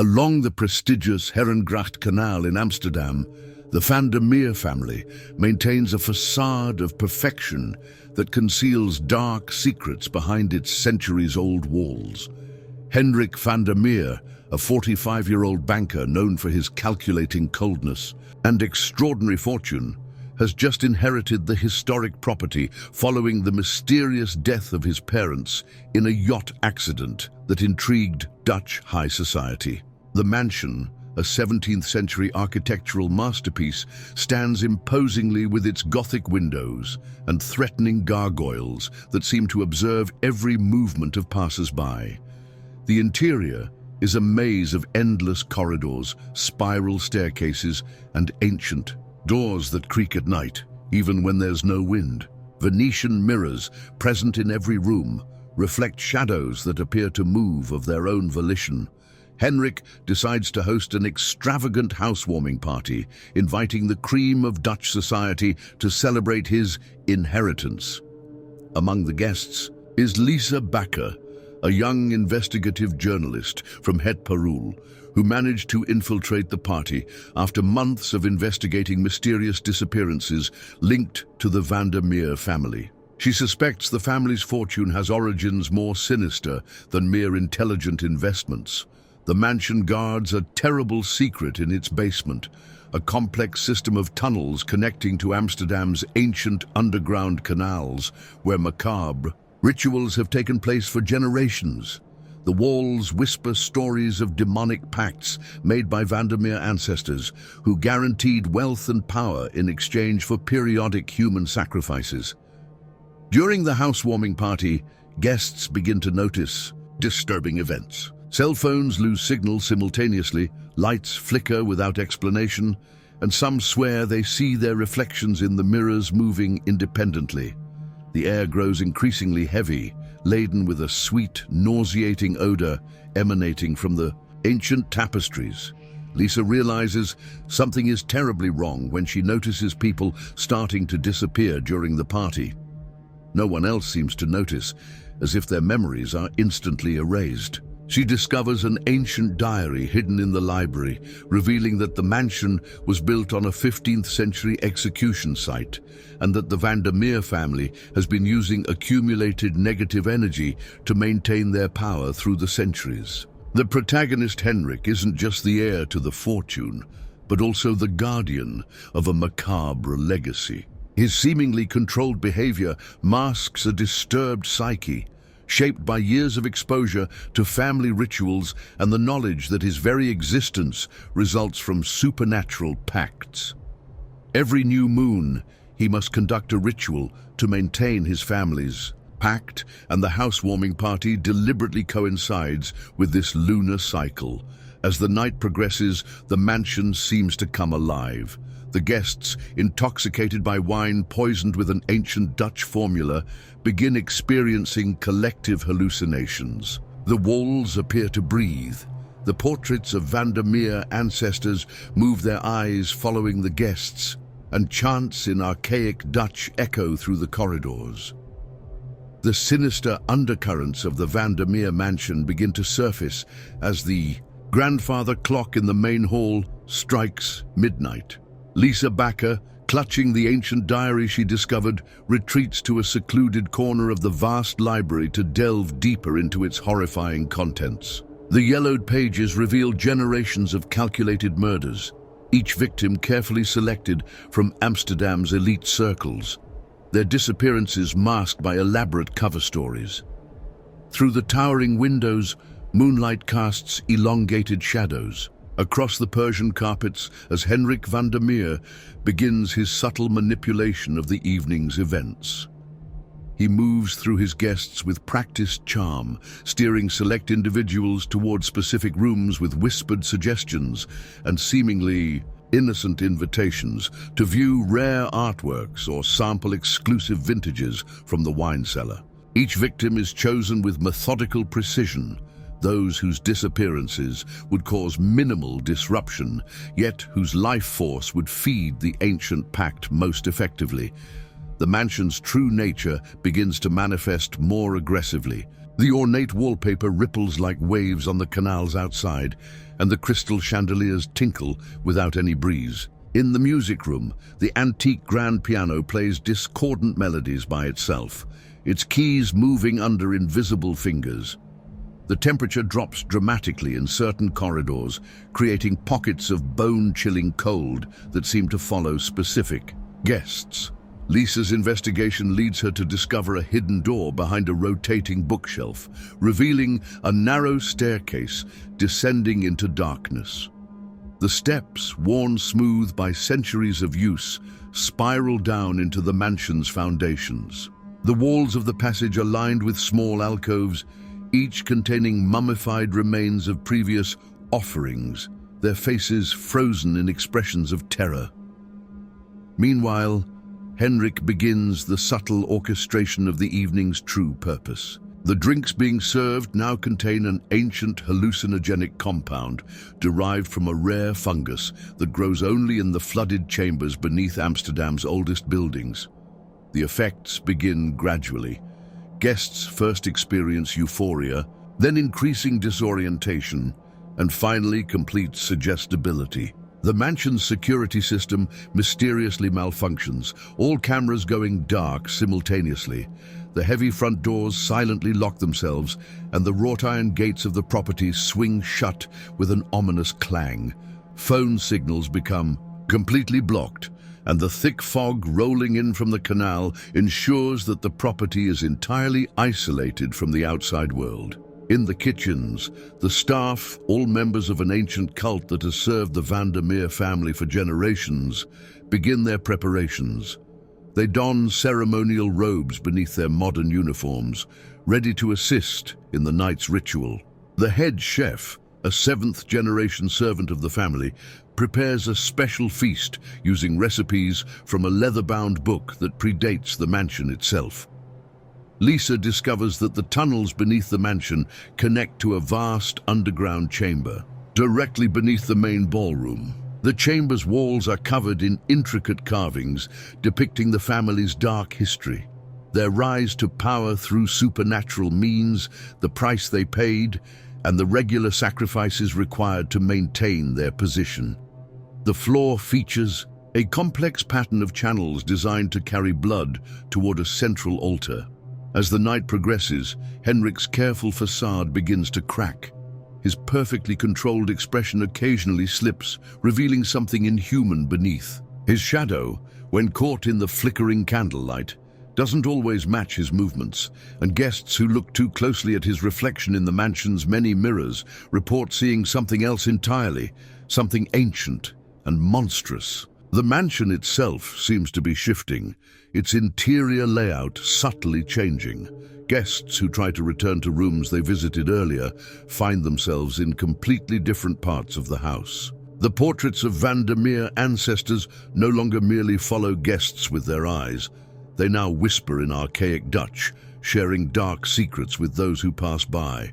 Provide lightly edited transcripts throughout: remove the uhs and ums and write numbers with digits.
Along the prestigious Herengracht canal in Amsterdam, the Van Der Meer family maintains a facade of perfection that conceals dark secrets behind its centuries-old walls. Henrik Van Der Meer, a 45-year-old banker known for his calculating coldness and extraordinary fortune, has just inherited the historic property following the mysterious death of his parents in a yacht accident that intrigued Dutch high society. The mansion, a 17th-century architectural masterpiece, stands imposingly with its Gothic windows and threatening gargoyles that seem to observe every movement of passers-by. The interior is a maze of endless corridors, spiral staircases, and ancient doors that creak at night, even when there's no wind. Venetian mirrors, present in every room, reflect shadows that appear to move of their own volition. Henrik decides to host an extravagant housewarming party, inviting the cream of Dutch society to celebrate his inheritance. Among the guests is Lisa Bakker, a young investigative journalist from Het Parool, who managed to infiltrate the party after months of investigating mysterious disappearances linked to the Van Der Meer family. She suspects the family's fortune has origins more sinister than mere intelligent investments. The mansion guards a terrible secret in its basement, a complex system of tunnels connecting to Amsterdam's ancient underground canals, where macabre rituals have taken place for generations. The walls whisper stories of demonic pacts made by Van Der Meer ancestors who guaranteed wealth and power in exchange for periodic human sacrifices. During the housewarming party, guests begin to notice disturbing events. Cell phones lose signal simultaneously, lights flicker without explanation, and some swear they see their reflections in the mirrors moving independently. The air grows increasingly heavy, laden with a sweet, nauseating odor emanating from the ancient tapestries. Lisa realizes something is terribly wrong when she notices people starting to disappear during the party. No one else seems to notice, as if their memories are instantly erased. She discovers an ancient diary hidden in the library, revealing that the mansion was built on a 15th century execution site, and that the Van Der Meer family has been using accumulated negative energy to maintain their power through the centuries. The protagonist Henrik isn't just the heir to the fortune, but also the guardian of a macabre legacy. His seemingly controlled behavior masks a disturbed psyche, shaped by years of exposure to family rituals and the knowledge that his very existence results from supernatural pacts. Every new moon, he must conduct a ritual to maintain his family's pact, and the housewarming party deliberately coincides with this lunar cycle. As the night progresses, the mansion seems to come alive. The guests, intoxicated by wine poisoned with an ancient Dutch formula, begin experiencing collective hallucinations. The walls appear to breathe. The portraits of Van Der Meer ancestors move their eyes following the guests, and chants in archaic Dutch echo through the corridors. The sinister undercurrents of the Van Der Meer mansion begin to surface as the grandfather clock in the main hall strikes midnight. Lisa Bakker, clutching the ancient diary she discovered, retreats to a secluded corner of the vast library to delve deeper into its horrifying contents. The yellowed pages reveal generations of calculated murders, each victim carefully selected from Amsterdam's elite circles, their disappearances masked by elaborate cover stories. Through the towering windows, moonlight casts elongated shadows across the Persian carpets as Henrik Van Der Meer begins his subtle manipulation of the evening's events. He moves through his guests with practiced charm, steering select individuals toward specific rooms with whispered suggestions and seemingly innocent invitations to view rare artworks or sample exclusive vintages from the wine cellar. Each victim is chosen with methodical precision, those whose disappearances would cause minimal disruption, yet whose life force would feed the ancient pact most effectively. The mansion's true nature begins to manifest more aggressively. The ornate wallpaper ripples like waves on the canals outside, and the crystal chandeliers tinkle without any breeze. In the music room, the antique grand piano plays discordant melodies by itself, its keys moving under invisible fingers. The temperature drops dramatically in certain corridors, creating pockets of bone-chilling cold that seem to follow specific guests. Lisa's investigation leads her to discover a hidden door behind a rotating bookshelf, revealing a narrow staircase descending into darkness. The steps, worn smooth by centuries of use, spiral down into the mansion's foundations. The walls of the passage are lined with small alcoves, each containing mummified remains of previous offerings, their faces frozen in expressions of terror. Meanwhile, Henrik begins the subtle orchestration of the evening's true purpose. The drinks being served now contain an ancient hallucinogenic compound derived from a rare fungus that grows only in the flooded chambers beneath Amsterdam's oldest buildings. The effects begin gradually. Guests first experience euphoria, then increasing disorientation, and finally complete suggestibility. The mansion's security system mysteriously malfunctions, all cameras going dark simultaneously. The heavy front doors silently lock themselves, and the wrought iron gates of the property swing shut with an ominous clang. Phone signals become completely blocked, and the thick fog rolling in from the canal ensures that the property is entirely isolated from the outside world. In the kitchens, the staff, all members of an ancient cult that has served the Van Der Meer family for generations, begin their preparations. They don ceremonial robes beneath their modern uniforms, ready to assist in the night's ritual. The head chef, a seventh-generation servant of the family, prepares a special feast using recipes from a leather-bound book that predates the mansion itself. Lisa discovers that the tunnels beneath the mansion connect to a vast underground chamber, directly beneath the main ballroom. The chamber's walls are covered in intricate carvings depicting the family's dark history, their rise to power through supernatural means, the price they paid, and the regular sacrifices required to maintain their position. The floor features a complex pattern of channels designed to carry blood toward a central altar. As the night progresses, Henrik's careful facade begins to crack. His perfectly controlled expression occasionally slips, revealing something inhuman beneath. His shadow, when caught in the flickering candlelight, doesn't always match his movements, and guests who look too closely at his reflection in the mansion's many mirrors report seeing something else entirely, something ancient and monstrous. The mansion itself seems to be shifting, its interior layout subtly changing. Guests who try to return to rooms they visited earlier find themselves in completely different parts of the house. The portraits of Van Der Meer ancestors no longer merely follow guests with their eyes. They now whisper in archaic Dutch, sharing dark secrets with those who pass by.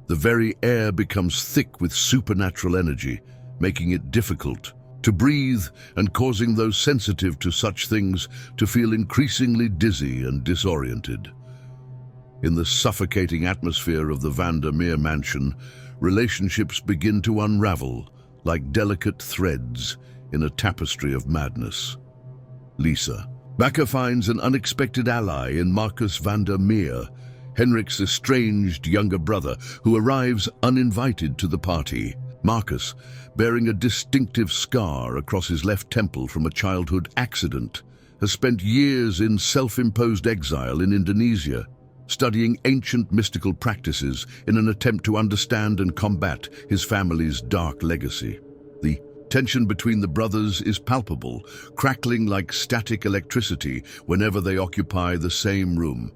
The very air becomes thick with supernatural energy, making it difficult to breathe and causing those sensitive to such things to feel increasingly dizzy and disoriented. In the suffocating atmosphere of the Van Der Meer mansion, relationships begin to unravel like delicate threads in a tapestry of madness. Lisa Bakker finds an unexpected ally in Marcus Van Der Meer, Henrik's estranged younger brother, who arrives uninvited to the party. Marcus, bearing a distinctive scar across his left temple from a childhood accident, has spent years in self-imposed exile in Indonesia, studying ancient mystical practices in an attempt to understand and combat his family's dark legacy. The tension between the brothers is palpable, crackling like static electricity whenever they occupy the same room.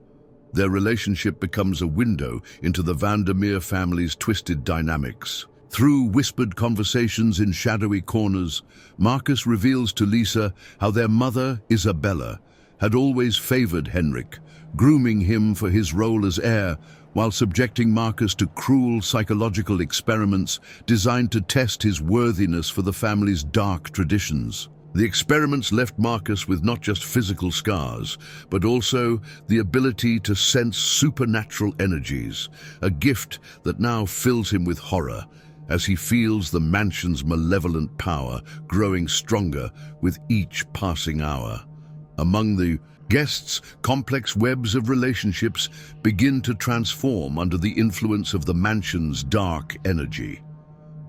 Their relationship becomes a window into the Van Der Meer family's twisted dynamics. Through whispered conversations in shadowy corners, Marcus reveals to Lisa how their mother, Isabella, had always favored Henrik, grooming him for his role as heir, while subjecting Marcus to cruel psychological experiments designed to test his worthiness for the family's dark traditions. The experiments left Marcus with not just physical scars, but also the ability to sense supernatural energies, a gift that now fills him with horror as he feels the mansion's malevolent power growing stronger with each passing hour. Among the guests, complex webs of relationships begin to transform under the influence of the mansion's dark energy.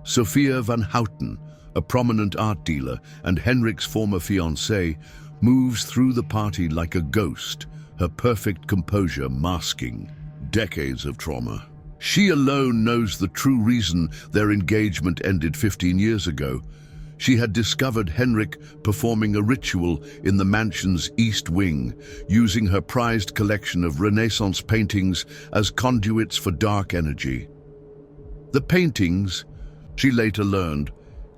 Sophia van Houten, a prominent art dealer and Henrik's former fiancée, moves through the party like a ghost, her perfect composure masking decades of trauma. She alone knows the true reason their engagement ended 15 years ago. She had discovered Henrik performing a ritual in the mansion's east wing, using her prized collection of Renaissance paintings as conduits for dark energy. The paintings, she later learned,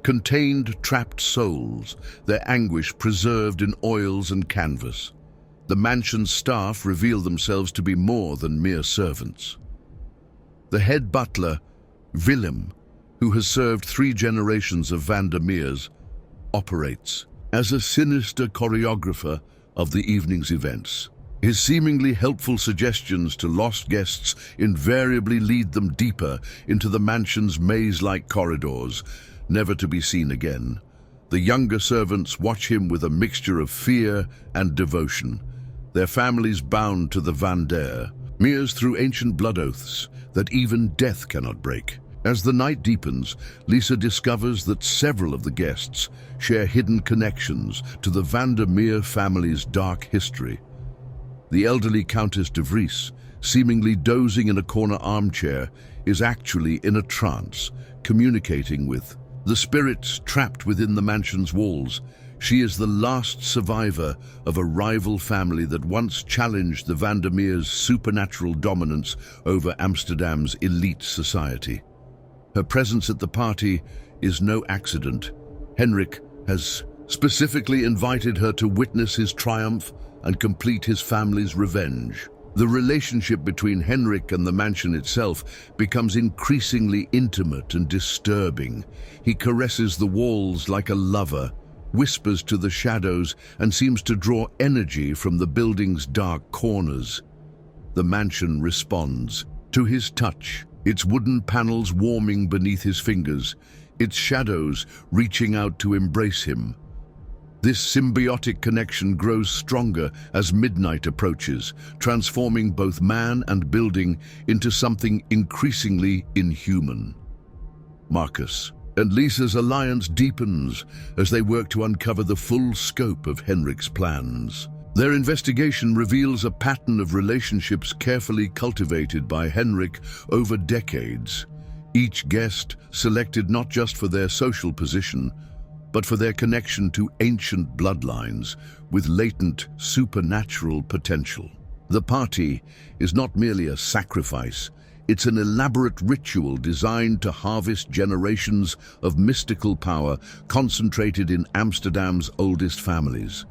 contained trapped souls, their anguish preserved in oils and canvas. The mansion's staff revealed themselves to be more than mere servants. The head butler, Willem, who has served 3 generations of Van Der Meers, operates as a sinister choreographer of the evening's events. His seemingly helpful suggestions to lost guests invariably lead them deeper into the mansion's maze-like corridors, never to be seen again. The younger servants watch him with a mixture of fear and devotion, their families bound to the Van Der Meers through ancient blood oaths that even death cannot break. As the night deepens, Lisa discovers that several of the guests share hidden connections to the Van Der Meer family's dark history. The elderly Countess de Vries, seemingly dozing in a corner armchair, is actually in a trance, communicating with the spirits trapped within the mansion's walls. She is the last survivor of a rival family that once challenged the Van Der Meer's supernatural dominance over Amsterdam's elite society. Her presence at the party is no accident. Henrik has specifically invited her to witness his triumph and complete his family's revenge. The relationship between Henrik and the mansion itself becomes increasingly intimate and disturbing. He caresses the walls like a lover, whispers to the shadows, and seems to draw energy from the building's dark corners. The mansion responds to his touch, its wooden panels warming beneath his fingers, its shadows reaching out to embrace him. This symbiotic connection grows stronger as midnight approaches, transforming both man and building into something increasingly inhuman. Marcus and Lisa's alliance deepens as they work to uncover the full scope of Henrik's plans. Their investigation reveals a pattern of relationships carefully cultivated by Henrik over decades. Each guest selected not just for their social position, but for their connection to ancient bloodlines with latent supernatural potential. The party is not merely a sacrifice, it's an elaborate ritual designed to harvest generations of mystical power concentrated in Amsterdam's oldest families.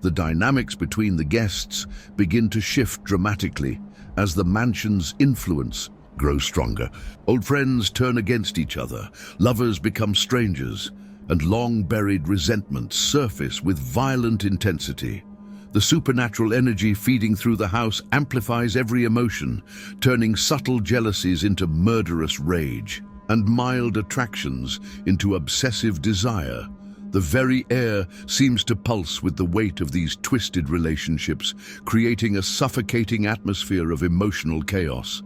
The dynamics between the guests begin to shift dramatically as the mansion's influence grows stronger. Old friends turn against each other, lovers become strangers, and long-buried resentments surface with violent intensity. The supernatural energy feeding through the house amplifies every emotion, turning subtle jealousies into murderous rage, and mild attractions into obsessive desire. The very air seems to pulse with the weight of these twisted relationships, creating a suffocating atmosphere of emotional chaos.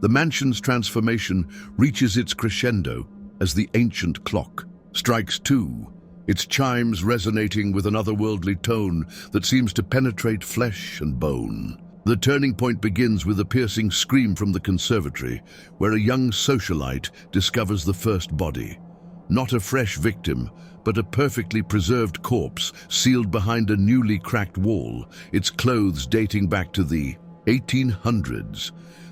The mansion's transformation reaches its crescendo as the ancient clock strikes 2, its chimes resonating with an otherworldly tone that seems to penetrate flesh and bone. The turning point begins with a piercing scream from the conservatory, where a young socialite discovers the first body. Not a fresh victim, but a perfectly preserved corpse sealed behind a newly cracked wall, its clothes dating back to the 1800s.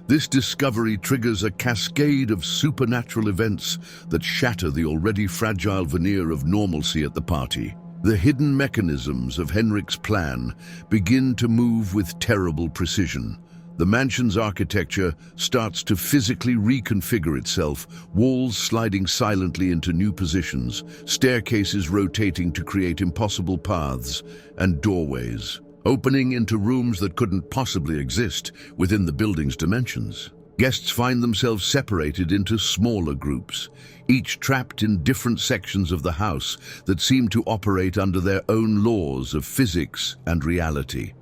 This discovery triggers a cascade of supernatural events that shatter the already fragile veneer of normalcy at the party. The hidden mechanisms of Henrik's plan begin to move with terrible precision. The mansion's architecture starts to physically reconfigure itself, walls sliding silently into new positions, staircases rotating to create impossible paths, and doorways opening into rooms that couldn't possibly exist within the building's dimensions. Guests find themselves separated into smaller groups, each trapped in different sections of the house that seem to operate under their own laws of physics and reality.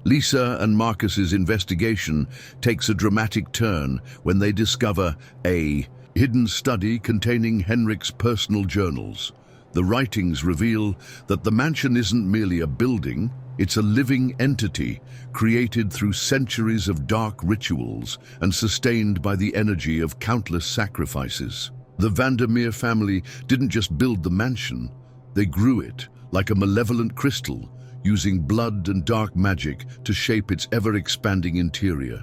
Lisa and Marcus's investigation takes a dramatic turn when they discover a hidden study containing Henrik's personal journals. The writings reveal that the mansion isn't merely a building, it's a living entity created through centuries of dark rituals and sustained by the energy of countless sacrifices. The Van Der Meer family didn't just build the mansion, they grew it like a malevolent crystal, using blood and dark magic to shape its ever-expanding interior.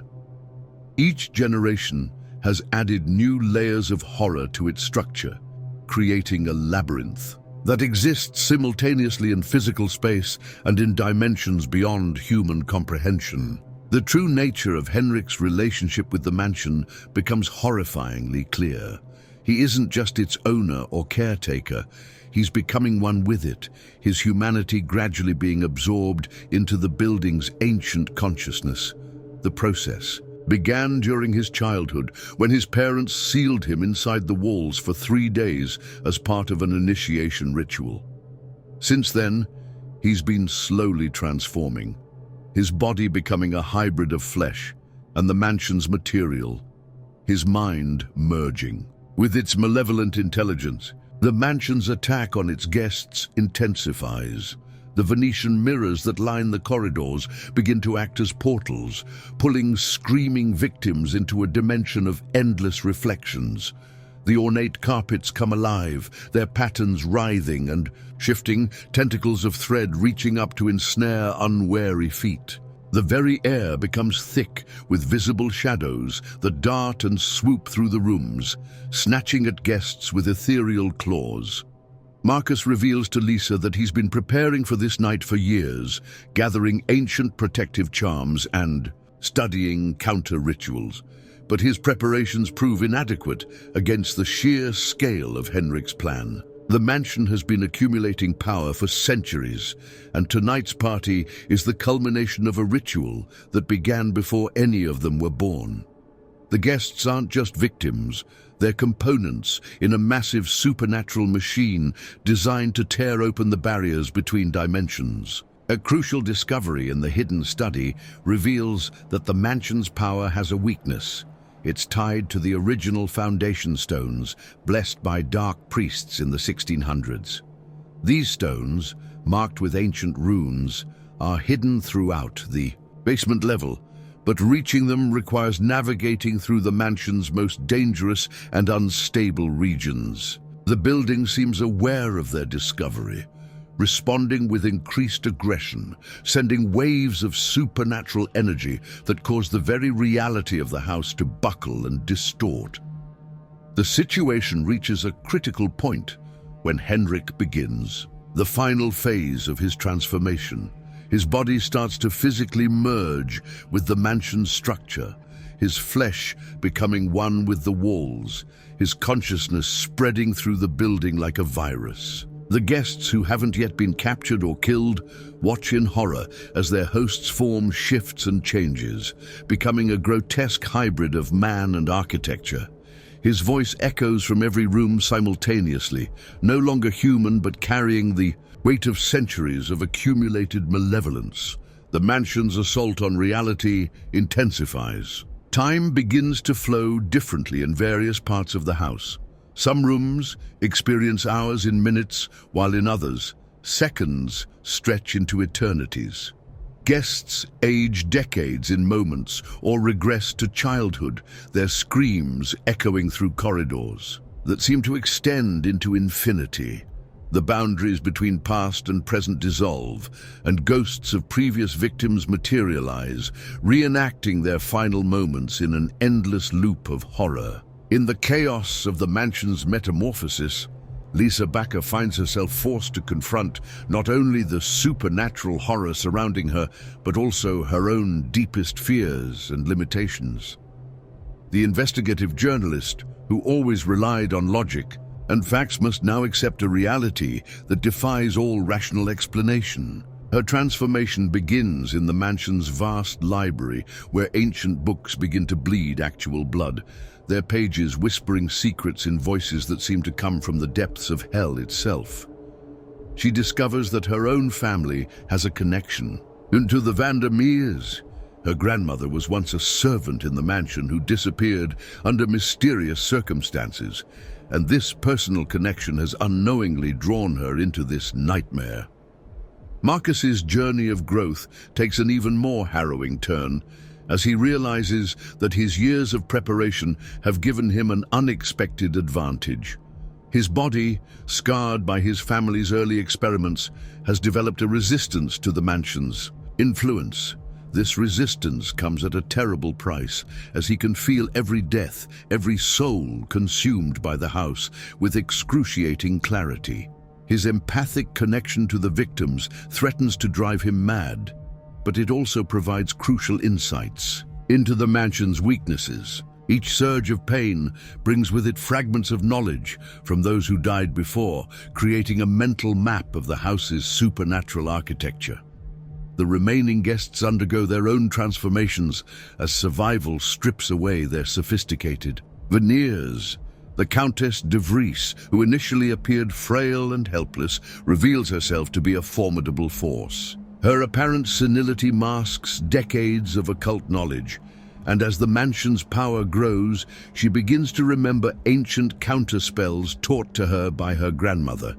Each generation has added new layers of horror to its structure, creating a labyrinth that exists simultaneously in physical space and in dimensions beyond human comprehension. The true nature of Henrik's relationship with the mansion becomes horrifyingly clear. He isn't just its owner or caretaker, he's becoming one with it, his humanity gradually being absorbed into the building's ancient consciousness. The process began during his childhood, when his parents sealed him inside the walls for 3 days as part of an initiation ritual. Since then, he's been slowly transforming, his body becoming a hybrid of flesh and the mansion's material, his mind merging with its malevolent intelligence. The mansion's attack on its guests intensifies. The Venetian mirrors that line the corridors begin to act as portals, pulling screaming victims into a dimension of endless reflections. The ornate carpets come alive, their patterns writhing and shifting, tentacles of thread reaching up to ensnare unwary feet. The very air becomes thick with visible shadows that dart and swoop through the rooms, snatching at guests with ethereal claws. Marcus reveals to Lisa that he's been preparing for this night for years, gathering ancient protective charms and studying counter-rituals. But his preparations prove inadequate against the sheer scale of Henrik's plan. The mansion has been accumulating power for centuries, and tonight's party is the culmination of a ritual that began before any of them were born. The guests aren't just victims, they're components in a massive supernatural machine designed to tear open the barriers between dimensions. A crucial discovery in the hidden study reveals that the mansion's power has a weakness. It's tied to the original foundation stones, blessed by dark priests in the 1600s. These stones, marked with ancient runes, are hidden throughout the basement level, but reaching them requires navigating through the mansion's most dangerous and unstable regions. The building seems aware of their discovery, responding with increased aggression, sending waves of supernatural energy that cause the very reality of the house to buckle and distort. The situation reaches a critical point when Henrik begins the final phase of his transformation. His body starts to physically merge with the mansion's structure, his flesh becoming one with the walls, his consciousness spreading through the building like a virus. The guests who haven't yet been captured or killed watch in horror as their host's form shifts and changes, becoming a grotesque hybrid of man and architecture. His voice echoes from every room simultaneously, no longer human but carrying the weight of centuries of accumulated malevolence. The mansion's assault on reality intensifies. Time begins to flow differently in various parts of the house. Some rooms experience hours in minutes, while in others, seconds stretch into eternities. Guests age decades in moments or regress to childhood, their screams echoing through corridors that seem to extend into infinity. The boundaries between past and present dissolve, and ghosts of previous victims materialize, reenacting their final moments in an endless loop of horror. In the chaos of the mansion's metamorphosis, Lisa Bakker finds herself forced to confront not only the supernatural horror surrounding her, but also her own deepest fears and limitations. The investigative journalist, who always relied on logic and facts, must now accept a reality that defies all rational explanation. Her transformation begins in the mansion's vast library, where ancient books begin to bleed actual blood, their pages whispering secrets in voices that seem to come from the depths of hell itself. She discovers that her own family has a connection to the Van Der Meers. Her grandmother was once a servant in the mansion who disappeared under mysterious circumstances, and this personal connection has unknowingly drawn her into this nightmare. Marcus's journey of growth takes an even more harrowing turn as he realizes that his years of preparation have given him an unexpected advantage. His body, scarred by his family's early experiments, has developed a resistance to the mansion's influence. This resistance comes at a terrible price, as he can feel every death, every soul consumed by the house with excruciating clarity. His empathic connection to the victims threatens to drive him mad, but it also provides crucial insights into the mansion's weaknesses. Each surge of pain brings with it fragments of knowledge from those who died before, creating a mental map of the house's supernatural architecture. The remaining guests undergo their own transformations as survival strips away their sophisticated veneers. The Countess de Vries, who initially appeared frail and helpless, reveals herself to be a formidable force. Her apparent senility masks decades of occult knowledge, and as the mansion's power grows, she begins to remember ancient counterspells taught to her by her grandmother.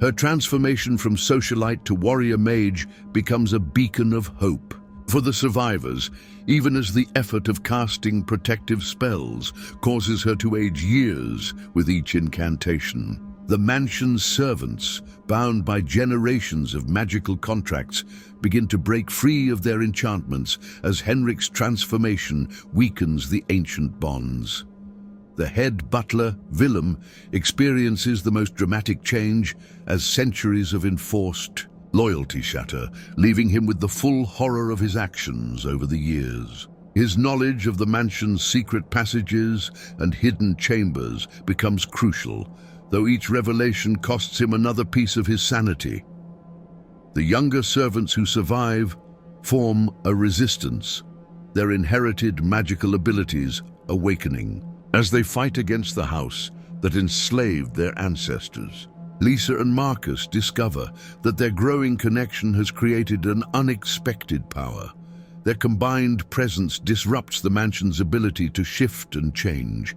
Her transformation from socialite to warrior mage becomes a beacon of hope for the survivors, even as the effort of casting protective spells causes her to age years with each incantation. The mansion's servants, bound by generations of magical contracts, begin to break free of their enchantments as Henrik's transformation weakens the ancient bonds. The head butler, Willem, experiences the most dramatic change as centuries of enforced loyalty shatter, leaving him with the full horror of his actions over the years. His knowledge of the mansion's secret passages and hidden chambers becomes crucial, though each revelation costs him another piece of his sanity. The younger servants who survive form a resistance, their inherited magical abilities awakening as they fight against the house that enslaved their ancestors. Lisa and Marcus discover that their growing connection has created an unexpected power. Their combined presence disrupts the mansion's ability to shift and change.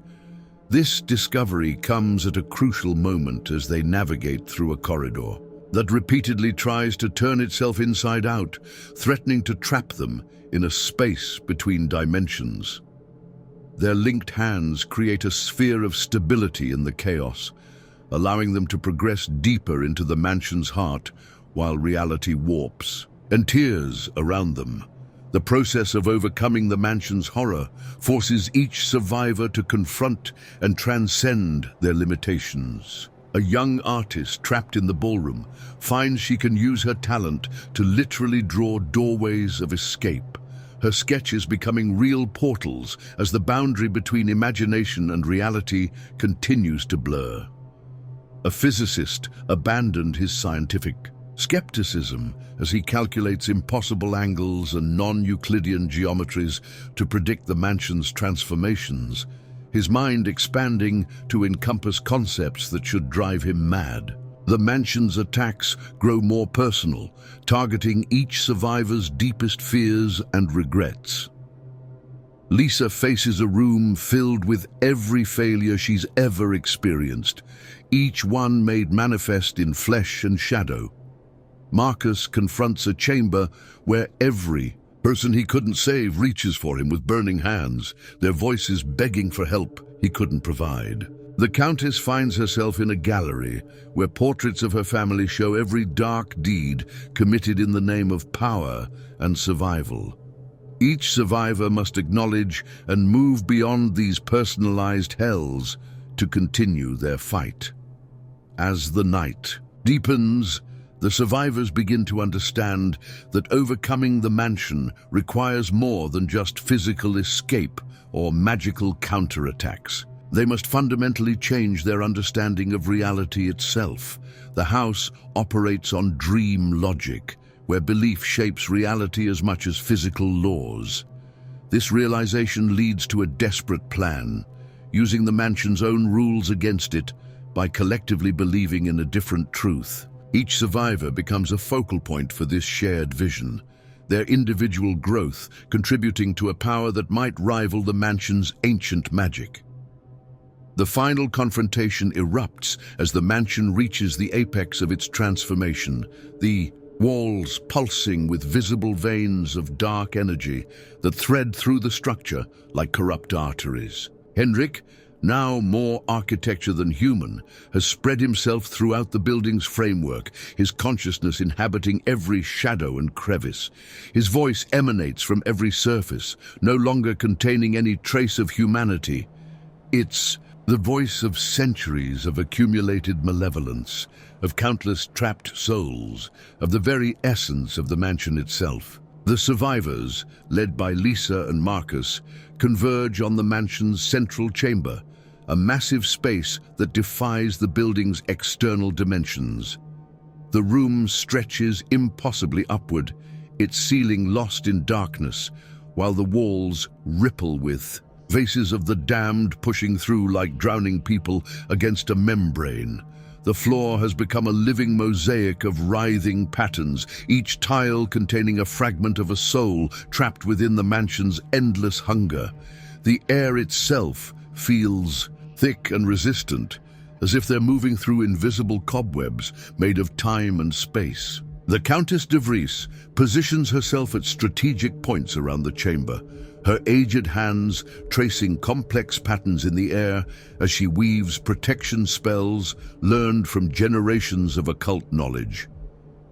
This discovery comes at a crucial moment as they navigate through a corridor that repeatedly tries to turn itself inside out, threatening to trap them in a space between dimensions. Their linked hands create a sphere of stability in the chaos, allowing them to progress deeper into the mansion's heart while reality warps and tears around them. The process of overcoming the mansion's horror forces each survivor to confront and transcend their limitations. A young artist trapped in the ballroom finds she can use her talent to literally draw doorways of escape, her sketches becoming real portals as the boundary between imagination and reality continues to blur. A physicist abandoned his scientific skepticism as he calculates impossible angles and non-Euclidean geometries to predict the mansion's transformations, his mind expanding to encompass concepts that should drive him mad. The mansion's attacks grow more personal, targeting each survivor's deepest fears and regrets. Lisa faces a room filled with every failure she's ever experienced, each one made manifest in flesh and shadow. Marcus confronts a chamber where every person he couldn't save reaches for him with burning hands, their voices begging for help he couldn't provide. The Countess finds herself in a gallery where portraits of her family show every dark deed committed in the name of power and survival. Each survivor must acknowledge and move beyond these personalized hells to continue their fight. As the night deepens, the survivors begin to understand that overcoming the mansion requires more than just physical escape or magical counterattacks. They must fundamentally change their understanding of reality itself. The house operates on dream logic, where belief shapes reality as much as physical laws. This realization leads to a desperate plan, using the mansion's own rules against it by collectively believing in a different truth. Each survivor becomes a focal point for this shared vision, their individual growth contributing to a power that might rival the mansion's ancient magic. The final confrontation erupts as the mansion reaches the apex of its transformation, the walls pulsing with visible veins of dark energy that thread through the structure like corrupt arteries. Henrik, now more architecture than human, has spread himself throughout the building's framework, his consciousness inhabiting every shadow and crevice. His voice emanates from every surface, no longer containing any trace of humanity. It's the voice of centuries of accumulated malevolence, of countless trapped souls, of the very essence of the mansion itself. The survivors, led by Lisa and Marcus, converge on the mansion's central chamber, a massive space that defies the building's external dimensions. The room stretches impossibly upward, its ceiling lost in darkness, while the walls ripple with faces of the damned pushing through like drowning people against a membrane. The floor has become a living mosaic of writhing patterns, each tile containing a fragment of a soul trapped within the mansion's endless hunger. The air itself feels thick and resistant, as if they're moving through invisible cobwebs made of time and space. The Countess de Vries positions herself at strategic points around the chamber, her aged hands tracing complex patterns in the air as she weaves protection spells learned from generations of occult knowledge.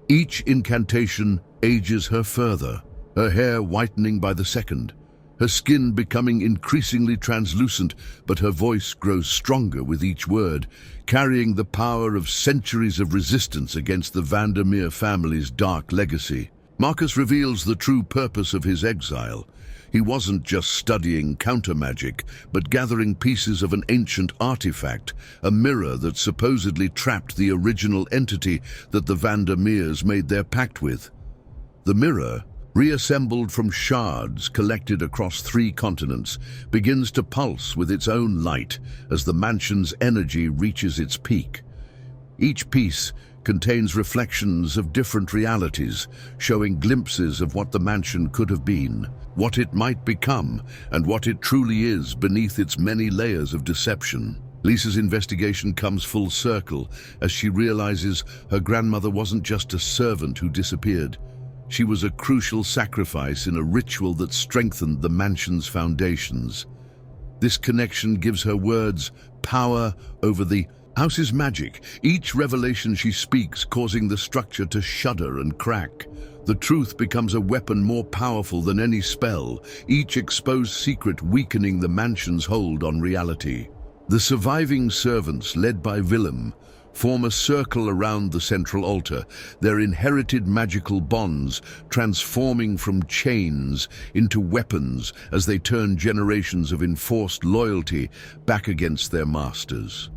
Each incantation ages her further, her hair whitening by the second, her skin becoming increasingly translucent, but her voice grows stronger with each word, carrying the power of centuries of resistance against the Van Der Meer family's dark legacy. Marcus reveals the true purpose of his exile. He wasn't just studying counter-magic, but gathering pieces of an ancient artifact, a mirror that supposedly trapped the original entity that the Van Der Meers made their pact with. The mirror, reassembled from shards collected across 3 continents, begins to pulse with its own light as the mansion's energy reaches its peak. Each piece contains reflections of different realities, showing glimpses of what the mansion could have been, what it might become, and what it truly is beneath its many layers of deception. Lisa's investigation comes full circle as she realizes her grandmother wasn't just a servant who disappeared. She was a crucial sacrifice in a ritual that strengthened the mansion's foundations. This connection gives her words power over the house's magic, each revelation she speaks causing the structure to shudder and crack. The truth becomes a weapon more powerful than any spell, each exposed secret weakening the mansion's hold on reality. The surviving servants, led by Willem, form a circle around the central altar, their inherited magical bonds transforming from chains into weapons as they turn generations of enforced loyalty back against their masters.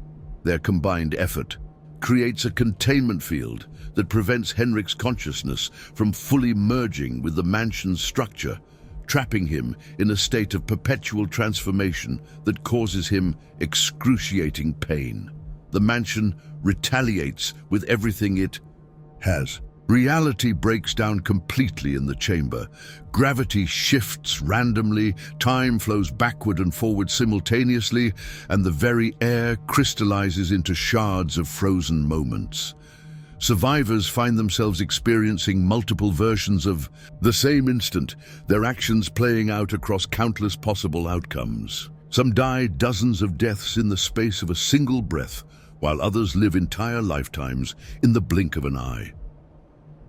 Their combined effort creates a containment field that prevents Henrik's consciousness from fully merging with the mansion's structure, trapping him in a state of perpetual transformation that causes him excruciating pain. The mansion retaliates with everything it has. Reality breaks down completely in the chamber. Gravity shifts randomly, time flows backward and forward simultaneously, and the very air crystallizes into shards of frozen moments. Survivors find themselves experiencing multiple versions of the same instant, their actions playing out across countless possible outcomes. Some die dozens of deaths in the space of a single breath, while others live entire lifetimes in the blink of an eye.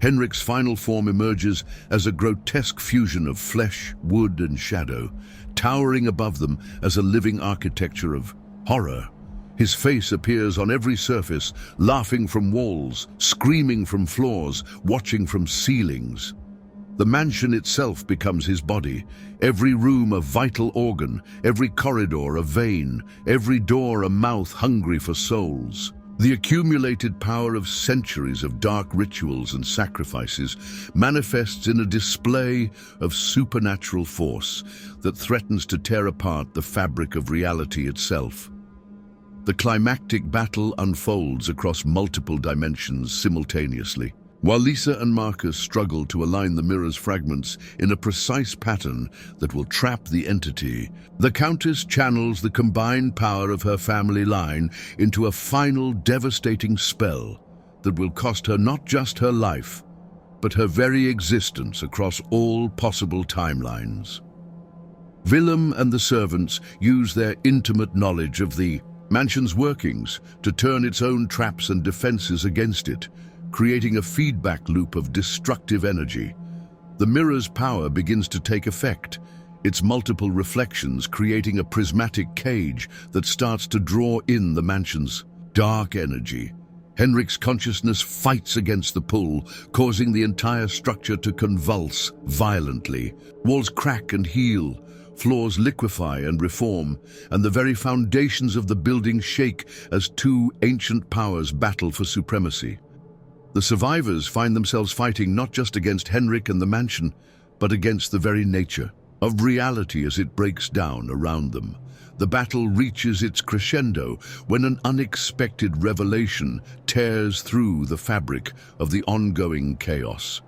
Henrik's final form emerges as a grotesque fusion of flesh, wood, and shadow, towering above them as a living architecture of horror. His face appears on every surface, laughing from walls, screaming from floors, watching from ceilings. The mansion itself becomes his body, every room a vital organ, every corridor a vein, every door a mouth hungry for souls. The accumulated power of centuries of dark rituals and sacrifices manifests in a display of supernatural force that threatens to tear apart the fabric of reality itself. The climactic battle unfolds across multiple dimensions simultaneously. While Lisa and Marcus struggle to align the mirror's fragments in a precise pattern that will trap the entity, the Countess channels the combined power of her family line into a final devastating spell that will cost her not just her life, but her very existence across all possible timelines. Willem and the servants use their intimate knowledge of the mansion's workings to turn its own traps and defenses against it, creating a feedback loop of destructive energy. The mirror's power begins to take effect, its multiple reflections creating a prismatic cage that starts to draw in the mansion's dark energy. Henrik's consciousness fights against the pull, causing the entire structure to convulse violently. Walls crack and heal, floors liquefy and reform, and the very foundations of the building shake as two ancient powers battle for supremacy. The survivors find themselves fighting not just against Henrik and the mansion, but against the very nature of reality as it breaks down around them. The battle reaches its crescendo when an unexpected revelation tears through the fabric of the ongoing chaos.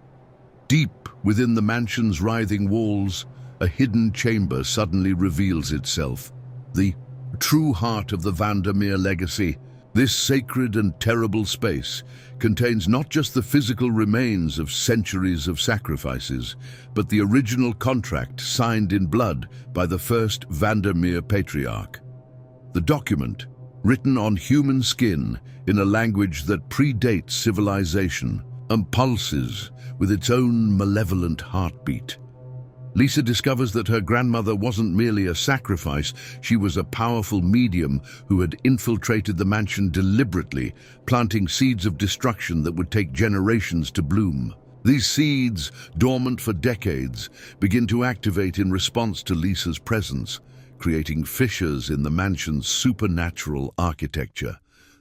Deep within the mansion's writhing walls, a hidden chamber suddenly reveals itself. The true heart of the Van Der Meer legacy. This sacred and terrible space contains not just the physical remains of centuries of sacrifices, but the original contract signed in blood by the first Van Der Meer patriarch. The document, written on human skin in a language that predates civilization, pulses with its own malevolent heartbeat. Lisa discovers that her grandmother wasn't merely a sacrifice, she was a powerful medium who had infiltrated the mansion deliberately, planting seeds of destruction that would take generations to bloom. These seeds, dormant for decades, begin to activate in response to Lisa's presence, creating fissures in the mansion's supernatural architecture.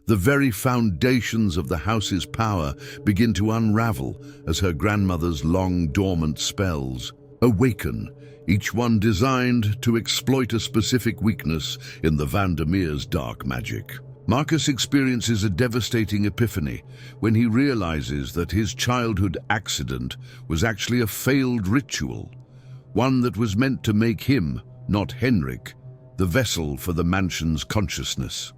The very foundations of the house's power begin to unravel as her grandmother's long dormant spells awaken, each one designed to exploit a specific weakness in the Van Der Meer's dark magic. Marcus experiences a devastating epiphany when he realizes that his childhood accident was actually a failed ritual, one that was meant to make him, not Henrik, the vessel for the mansion's consciousness.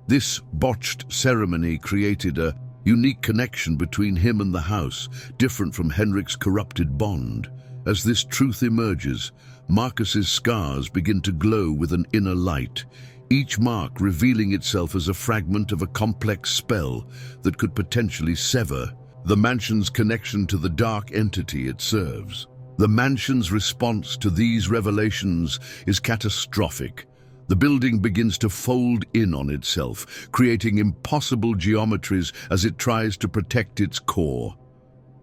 This botched ceremony created a unique connection between him and the house, different from Henrik's corrupted bond. As this truth emerges, Marcus's scars begin to glow with an inner light, each mark revealing itself as a fragment of a complex spell that could potentially sever the mansion's connection to the dark entity it serves. The mansion's response to these revelations is catastrophic. The building begins to fold in on itself, creating impossible geometries as it tries to protect its core.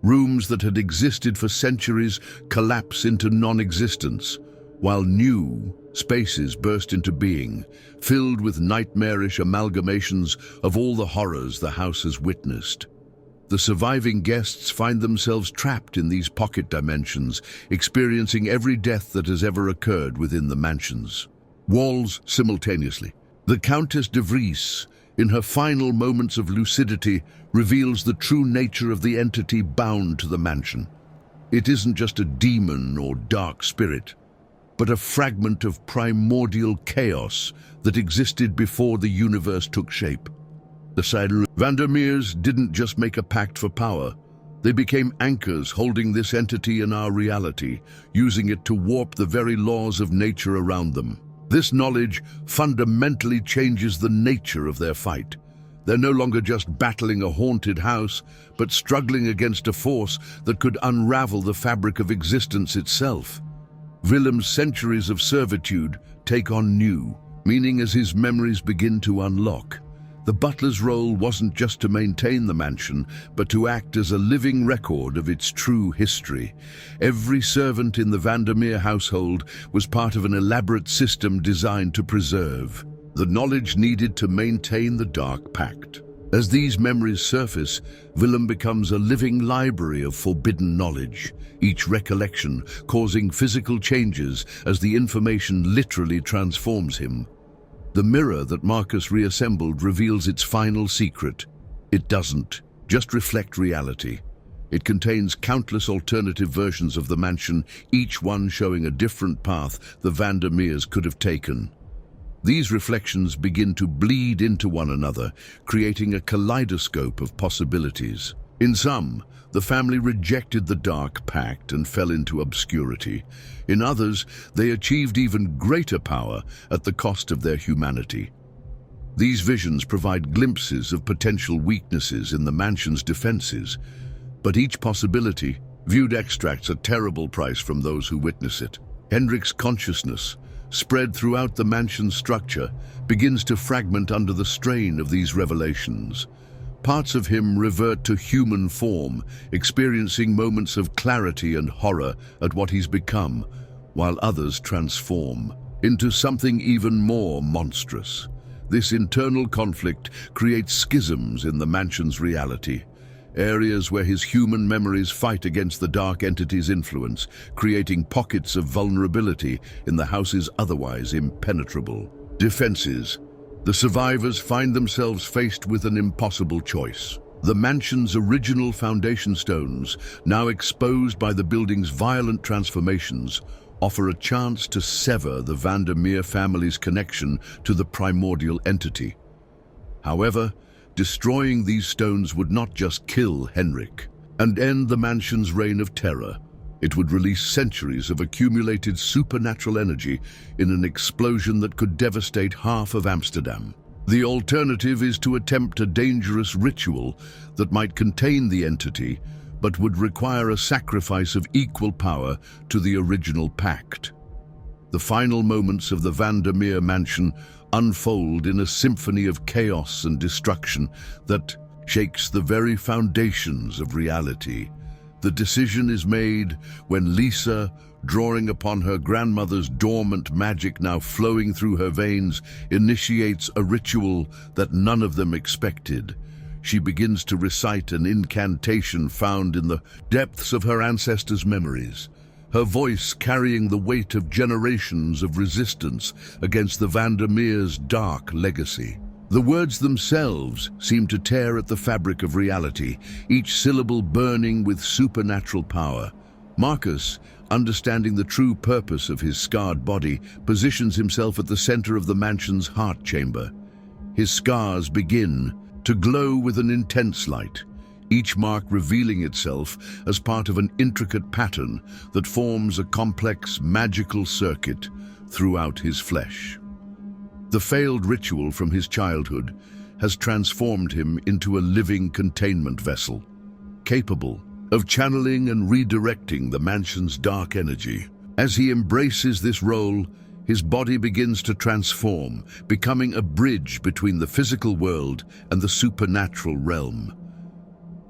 Rooms that had existed for centuries collapse into non-existence, while new spaces burst into being, filled with nightmarish amalgamations of all the horrors the house has witnessed. The surviving guests find themselves trapped in these pocket dimensions, experiencing every death that has ever occurred within the mansions. Walls simultaneously. The Countess de Vries, in her final moments of lucidity, reveals the true nature of the entity bound to the mansion. It isn't just a demon or dark spirit, but a fragment of primordial chaos that existed before the universe took shape. The Van Der Meers didn't just make a pact for power. They became anchors holding this entity in our reality, using it to warp the very laws of nature around them. This knowledge fundamentally changes the nature of their fight. They're no longer just battling a haunted house, but struggling against a force that could unravel the fabric of existence itself. Willem's centuries of servitude take on new, meaning as his memories begin to unlock, the butler's role wasn't just to maintain the mansion, but to act as a living record of its true history. Every servant in the Van Der Meer household was part of an elaborate system designed to preserve the knowledge needed to maintain the Dark Pact. As these memories surface, Willem becomes a living library of forbidden knowledge, each recollection causing physical changes as the information literally transforms him. The mirror that Marcus reassembled reveals its final secret. It doesn't just reflect reality. It contains countless alternative versions of the mansion, each one showing a different path the Van Der Meers could have taken. These reflections begin to bleed into one another, creating a kaleidoscope of possibilities. In some, the family rejected the Dark Pact and fell into obscurity. In others, they achieved even greater power at the cost of their humanity. These visions provide glimpses of potential weaknesses in the mansion's defenses, but each possibility viewed extracts a terrible price from those who witness it. Henrik's consciousness, spread throughout the mansion's structure, begins to fragment under the strain of these revelations. Parts of him revert to human form, experiencing moments of clarity and horror at what he's become, while others transform into something even more monstrous. This internal conflict creates schisms in the mansion's reality, areas where his human memories fight against the dark entity's influence, creating pockets of vulnerability in the house's otherwise impenetrable defenses. The survivors find themselves faced with an impossible choice. The mansion's original foundation stones, now exposed by the building's violent transformations, offer a chance to sever the Van Der Meer family's connection to the primordial entity. However, destroying these stones would not just kill Henrik and end the mansion's reign of terror. It would release centuries of accumulated supernatural energy in an explosion that could devastate half of Amsterdam. The alternative is to attempt a dangerous ritual that might contain the entity, but would require a sacrifice of equal power to the original pact. The final moments of the Van Der Meer mansion unfold in a symphony of chaos and destruction that shakes the very foundations of reality. The decision is made when Lisa, drawing upon her grandmother's dormant magic now flowing through her veins, initiates a ritual that none of them expected. She begins to recite an incantation found in the depths of her ancestors' memories, her voice carrying the weight of generations of resistance against the Van Der Meer's dark legacy. The words themselves seem to tear at the fabric of reality, each syllable burning with supernatural power. Marcus, understanding the true purpose of his scarred body, positions himself at the center of the mansion's heart chamber. His scars begin to glow with an intense light, each mark revealing itself as part of an intricate pattern that forms a complex magical circuit throughout his flesh. The failed ritual from his childhood has transformed him into a living containment vessel, capable of channeling and redirecting the mansion's dark energy. As he embraces this role, his body begins to transform, becoming a bridge between the physical world and the supernatural realm.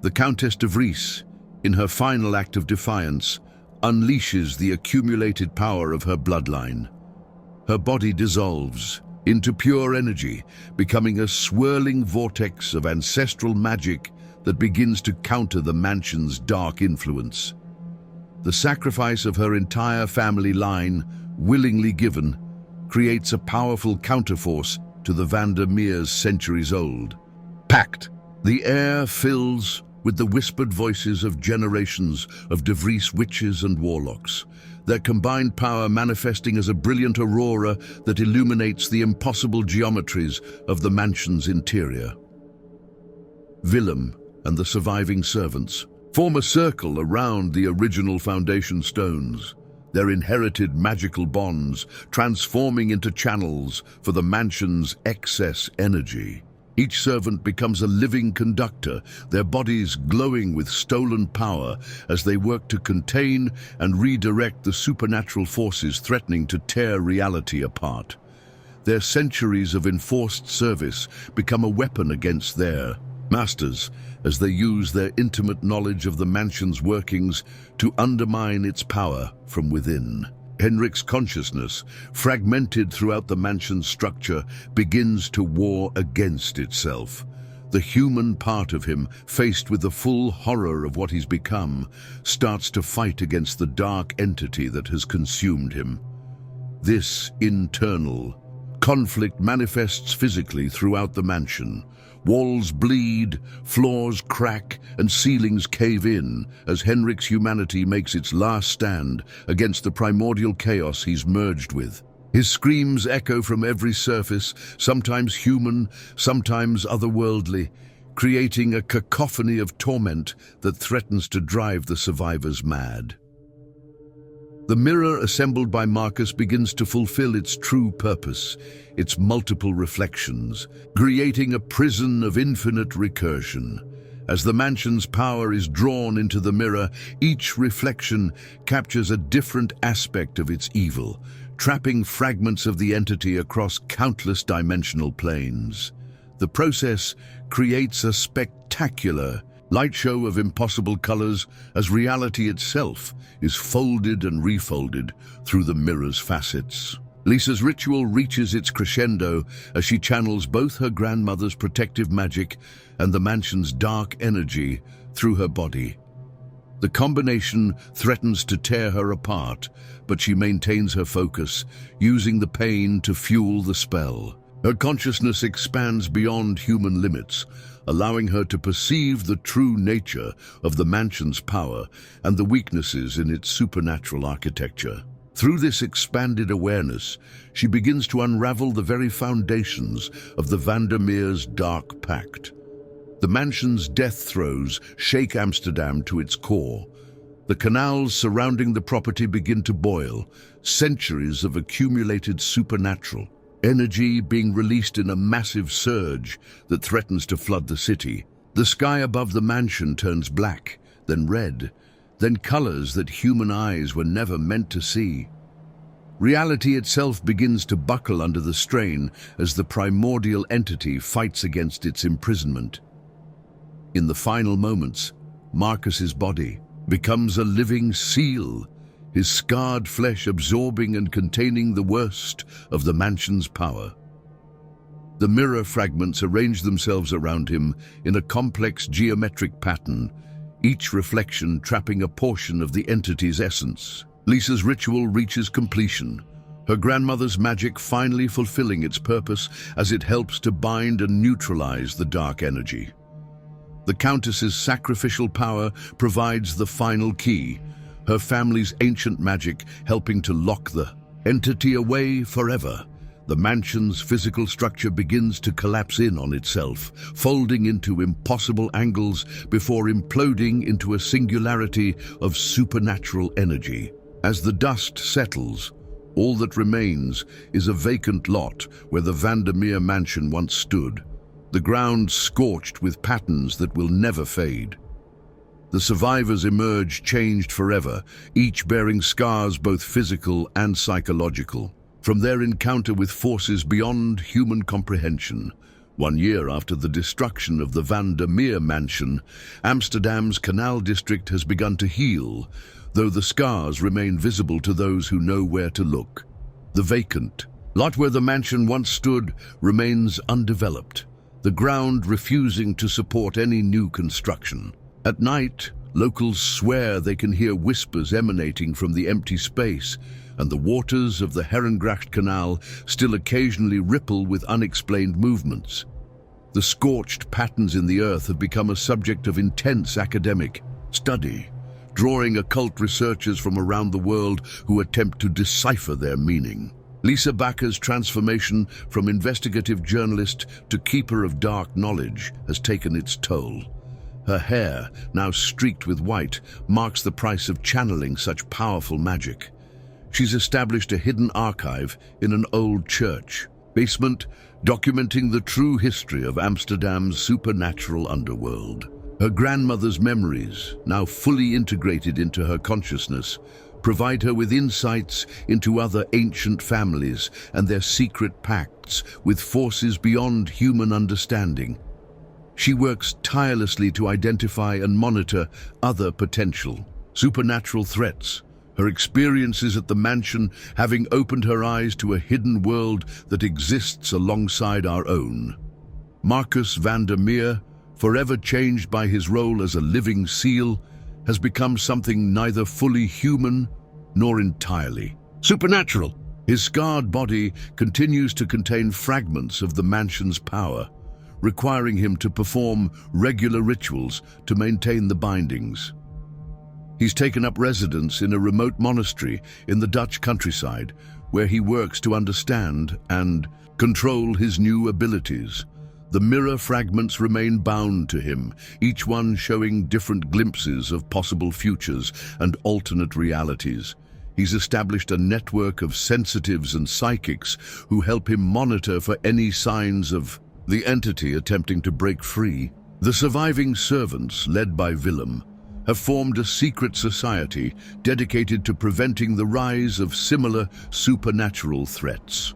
The Countess de Vries, in her final act of defiance, unleashes the accumulated power of her bloodline. Her body dissolves into pure energy, becoming a swirling vortex of ancestral magic that begins to counter the mansion's dark influence. The sacrifice of her entire family line, willingly given, creates a powerful counterforce to the Van Der Meer's centuries-old pact. The air fills with the whispered voices of generations of De Vries witches and warlocks, their combined power manifesting as a brilliant aurora that illuminates the impossible geometries of the mansion's interior. Willem and the surviving servants form a circle around the original foundation stones, their inherited magical bonds transforming into channels for the mansion's excess energy. Each servant becomes a living conductor, their bodies glowing with stolen power as they work to contain and redirect the supernatural forces threatening to tear reality apart. Their centuries of enforced service become a weapon against their masters as they use their intimate knowledge of the mansion's workings to undermine its power from within. Henrik's consciousness, fragmented throughout the mansion's structure, begins to war against itself. The human part of him, faced with the full horror of what he's become, starts to fight against the dark entity that has consumed him. This internal conflict manifests physically throughout the mansion. Walls bleed, floors crack, and ceilings cave in as Henrik's humanity makes its last stand against the primordial chaos he's merged with. His screams echo from every surface, sometimes human, sometimes otherworldly, creating a cacophony of torment that threatens to drive the survivors mad. The mirror assembled by Marcus begins to fulfill its true purpose, its multiple reflections, creating a prison of infinite recursion. As the mansion's power is drawn into the mirror, each reflection captures a different aspect of its evil, trapping fragments of the entity across countless dimensional planes. The process creates a spectacular light show of impossible colors as reality itself is folded and refolded through the mirror's facets. Lisa's ritual reaches its crescendo as she channels both her grandmother's protective magic and the mansion's dark energy through her body. The combination threatens to tear her apart, but she maintains her focus, using the pain to fuel the spell. Her consciousness expands beyond human limits, allowing her to perceive the true nature of the mansion's power and the weaknesses in its supernatural architecture. Through this expanded awareness, she begins to unravel the very foundations of the Van Der Meer's dark pact. The mansion's death throes shake Amsterdam to its core. The canals surrounding the property begin to boil, centuries of accumulated supernatural energy being released in a massive surge that threatens to flood the city. The sky above the mansion turns black, then red, then colors that human eyes were never meant to see. Reality itself begins to buckle under the strain as the primordial entity fights against its imprisonment. In the final moments, Marcus's body becomes a living seal, his scarred flesh absorbing and containing the worst of the mansion's power. The mirror fragments arrange themselves around him in a complex geometric pattern, each reflection trapping a portion of the entity's essence. Lisa's ritual reaches completion, her grandmother's magic finally fulfilling its purpose as it helps to bind and neutralize the dark energy. The Countess's sacrificial power provides the final key, her family's ancient magic helping to lock the entity away forever. The mansion's physical structure begins to collapse in on itself, folding into impossible angles before imploding into a singularity of supernatural energy. As the dust settles, all that remains is a vacant lot where the Van Der Meer mansion once stood, the ground scorched with patterns that will never fade. The survivors emerge changed forever, each bearing scars both physical and psychological, from their encounter with forces beyond human comprehension. 1 year after the destruction of the Van Der Meer mansion, Amsterdam's canal district has begun to heal, though the scars remain visible to those who know where to look. The vacant lot where the mansion once stood remains undeveloped, the ground refusing to support any new construction. At night, locals swear they can hear whispers emanating from the empty space, and the waters of the Herengracht canal still occasionally ripple with unexplained movements. The scorched patterns in the earth have become a subject of intense academic study, drawing occult researchers from around the world who attempt to decipher their meaning. Lisa Bakker's transformation from investigative journalist to keeper of dark knowledge has taken its toll. Her hair, now streaked with white, marks the price of channeling such powerful magic. She's established a hidden archive in an old church basement, documenting the true history of Amsterdam's supernatural underworld. Her grandmother's memories, now fully integrated into her consciousness, provide her with insights into other ancient families and their secret pacts with forces beyond human understanding. She works tirelessly to identify and monitor other potential supernatural threats, her experiences at the mansion having opened her eyes to a hidden world that exists alongside our own. Henrik Van Der Meer, forever changed by his role as a living seal, has become something neither fully human nor entirely supernatural. His scarred body continues to contain fragments of the mansion's power, requiring him to perform regular rituals to maintain the bindings. He's taken up residence in a remote monastery in the Dutch countryside, where he works to understand and control his new abilities. The mirror fragments remain bound to him, each one showing different glimpses of possible futures and alternate realities. He's established a network of sensitives and psychics who help him monitor for any signs of the entity attempting to break free. The surviving servants, led by Willem, have formed a secret society dedicated to preventing the rise of similar supernatural threats.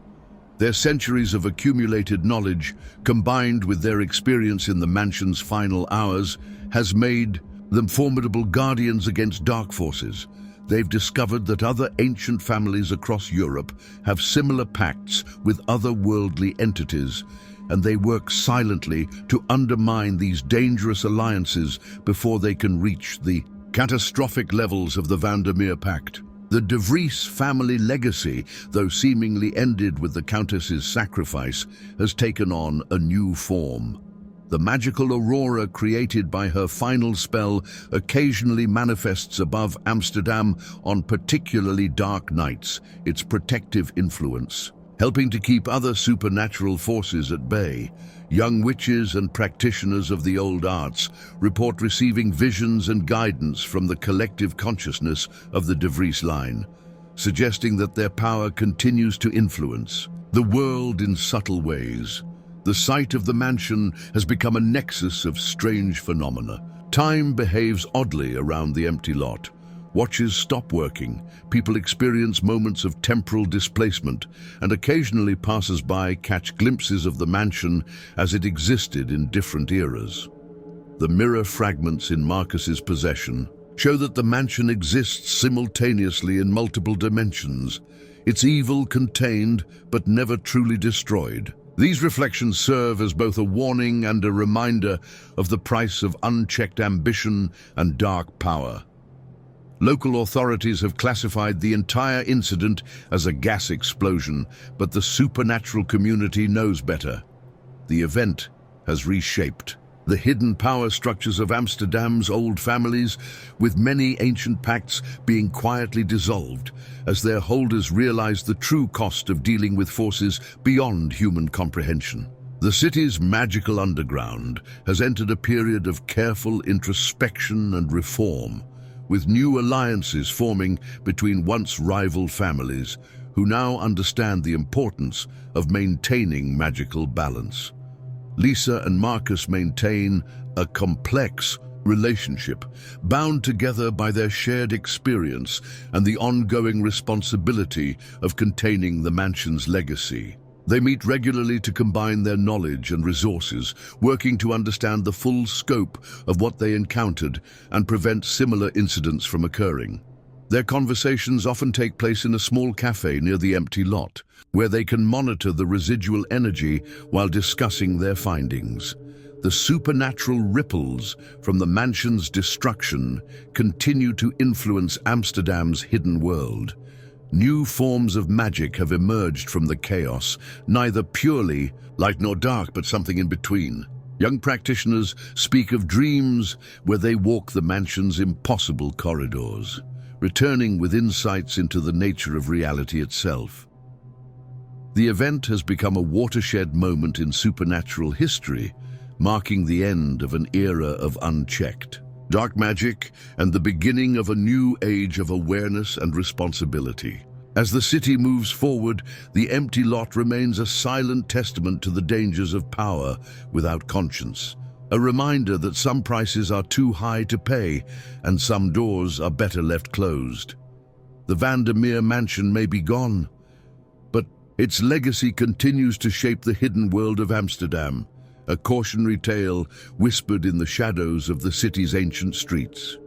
Their centuries of accumulated knowledge, combined with their experience in the mansion's final hours, has made them formidable guardians against dark forces. They've discovered that other ancient families across Europe have similar pacts with otherworldly entities, and they work silently to undermine these dangerous alliances before they can reach the catastrophic levels of the Van Der Meer Pact. The De Vries family legacy, though seemingly ended with the Countess's sacrifice, has taken on a new form. The magical aurora created by her final spell occasionally manifests above Amsterdam on particularly dark nights, its protective influence helping to keep other supernatural forces at bay. Young witches and practitioners of the old arts report receiving visions and guidance from the collective consciousness of the De Vries line, suggesting that their power continues to influence the world in subtle ways. The site of the mansion has become a nexus of strange phenomena. Time behaves oddly around the empty lot. Watches stop working, people experience moments of temporal displacement, and occasionally passers-by catch glimpses of the mansion as it existed in different eras. The mirror fragments in Marcus's possession show that the mansion exists simultaneously in multiple dimensions, its evil contained but never truly destroyed. These reflections serve as both a warning and a reminder of the price of unchecked ambition and dark power. Local authorities have classified the entire incident as a gas explosion, but the supernatural community knows better. The event has reshaped the hidden power structures of Amsterdam's old families, with many ancient pacts being quietly dissolved as their holders realize the true cost of dealing with forces beyond human comprehension. The city's magical underground has entered a period of careful introspection and reform, with new alliances forming between once rival families who now understand the importance of maintaining magical balance. Lisa and Marcus maintain a complex relationship, bound together by their shared experience and the ongoing responsibility of containing the mansion's legacy. They meet regularly to combine their knowledge and resources, working to understand the full scope of what they encountered and prevent similar incidents from occurring. Their conversations often take place in a small cafe near the empty lot, where they can monitor the residual energy while discussing their findings. The supernatural ripples from the mansion's destruction continue to influence Amsterdam's hidden world. New forms of magic have emerged from the chaos, neither purely light nor dark, but something in between. Young practitioners speak of dreams where they walk the mansion's impossible corridors, returning with insights into the nature of reality itself. The event has become a watershed moment in supernatural history, marking the end of an era of unchecked dark magic and the beginning of a new age of awareness and responsibility. As the city moves forward, the empty lot remains a silent testament to the dangers of power without conscience, a reminder that some prices are too high to pay and some doors are better left closed. The Van Der Meer mansion may be gone, but its legacy continues to shape the hidden world of Amsterdam, a cautionary tale whispered in the shadows of the city's ancient streets.